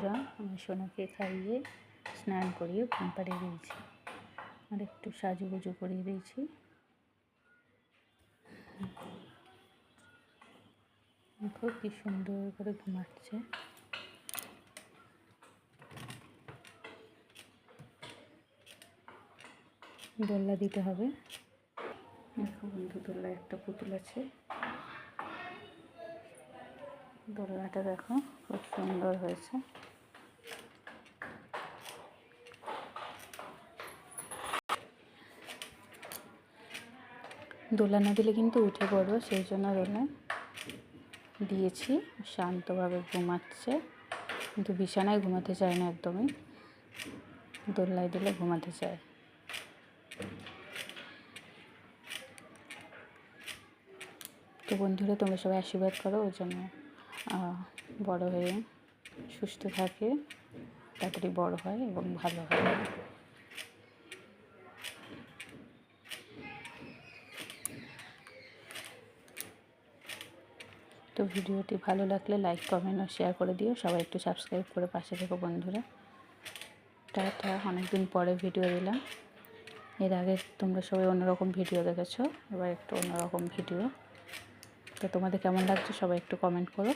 বন্ধুরা, আমি সোনাকে খাইয়ে স্নান করিয়ে ঘুম পাড়িয়ে দিয়েছি আর একটু সাজুগুজু করিয়ে দিয়েছি। দেখো কি সুন্দর করে ঘুমাচ্ছে। দোলনা দিতে হবে। দেখো বন্ধু, দোলনায় একটা পুতুল আছে। দোলনাটা দেখো খুব সুন্দর হয়েছে। দোলা না দিলে কিন্তু উঠে পড়ো, সেই জন্য দোলা দিয়েছি। শান্তভাবে ঘুমাচ্ছে, কিন্তু বিছানায় ঘুমাতে চায় না একদমই। দোলনায় দিলে ঘুমাতে চায়। তো বন্ধুরা, তোমরা সবাই আশীর্বাদ করো ওর জন্য বড় হয়ে সুস্থ থাকে, তাড়াতাড়ি বড় হয় এবং ভালো হয়। তো ভিডিওটি ভালো লাগলে লাইক, কমেন্ট ও শেয়ার করে দিও। সবাই একটু সাবস্ক্রাইব করে পাশে থেকো বন্ধুরা। টাটা। অনেকদিন পরে ভিডিও দিলাম। এর আগে তোমরা সবাই অন্যরকম ভিডিও দেখেছো, এবার একটু অন্যরকম ভিডিও। তো তোমাদের কেমন লাগছে সবাই একটু কমেন্ট করো।